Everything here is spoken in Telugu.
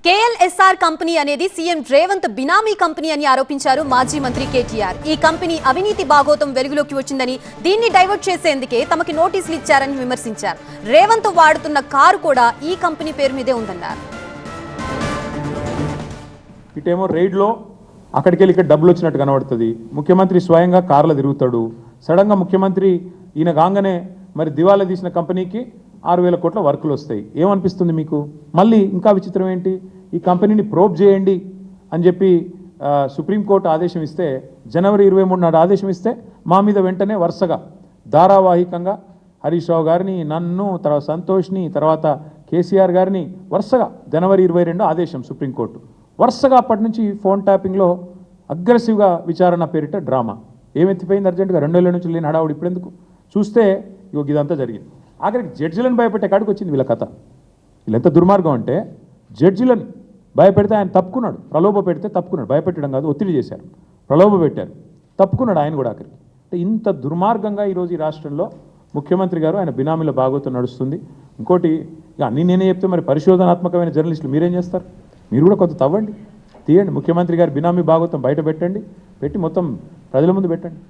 కేఎల్ఎస్ఆర్ కంపెనీ అనేది సీఎం రేవంత్ బినామీ కంపెనీ అని ఆరోపించారు మాజీ మంత్రి కేటీఆర్. ఈ కంపెనీ అవినీతి బాగోతం వెలుగులోకి వచ్చిందని, దీన్ని డైవర్ట్ చేసేందుకే తమకి నోటీసులు ఇచ్చారని విమర్శించారు. రేవంత్ వాడుతున్న కారు కూడా ఈ కంపెనీ పేరు మీదే ఉందన్నారు. ఇటేమో రైడ్లో అక్కడికి వెళ్ళి ఇక్కడ డబ్బులు వచ్చినట్టు కనబడుతుంది. ముఖ్యమంత్రి స్వయంగా కార్లో తిరుగుతాడు. సడన్గా ముఖ్యమంత్రి ఈయన కాగానే మరి దివాలా తీసిన కంపెనీకి 6,000 కోట్ల వర్కులు వస్తాయి. ఏమనిపిస్తుంది మీకు? మళ్ళీ ఇంకా విచిత్రం ఏంటి, ఈ కంపెనీని ప్రోబ్ చేయండి అని చెప్పి సుప్రీంకోర్టు ఆదేశం ఇస్తే, జనవరి 23 నాడు ఆదేశం ఇస్తే మా మీద వెంటనే వరుసగా ధారావాహికంగా హరీష్ రావు గారిని, నన్ను, తర్వాత సంతోష్ని, తర్వాత కేసీఆర్ గారిని వరుసగా జనవరి 22 ఆదేశం సుప్రీంకోర్టు. వరుసగా అప్పటి నుంచి ఫోన్ ట్యాపింగ్లో అగ్రెసివ్గా విచారణ పేరిట డ్రామా. ఏమెత్తిపోయింది అర్జెంటుగా? 2 ఏళ్ళ నుంచి లేని హడావుడు ఇప్పుడెందుకు? చూస్తే ఇదంతా జరిగింది. ఆఖరికి జడ్జిలను భయపెట్టే కాడికి వచ్చింది వీళ్ళ కథ. వీళ్ళు ఎంత దుర్మార్గం అంటే, జడ్జిలను భయపెడితే ఆయన తప్పుకున్నాడు, ప్రలోభ పెడితే తప్పుకున్నాడు. భయపెట్టడం కాదు, ఒత్తిడి చేశారు, ప్రలోభ పెట్టారు, తప్పుకున్నాడు ఆయన కూడా ఆఖరికి. అంటే ఇంత దుర్మార్గంగా ఈరోజు ఈ రాష్ట్రంలో ముఖ్యమంత్రి గారు ఆయన బినామీల భాగోతం నడుస్తుంది. ఇంకోటి, ఇక అన్నీ నేనే చెప్తే మరి పరిశోధనాత్మకమైన జర్నలిస్టులు మీరేం చేస్తారు? మీరు కూడా కొంత తవ్వండి, తీయండి. ముఖ్యమంత్రి గారు బినామీ భాగోతం బయట పెట్టండి, పెట్టి మొత్తం ప్రజల ముందు పెట్టండి.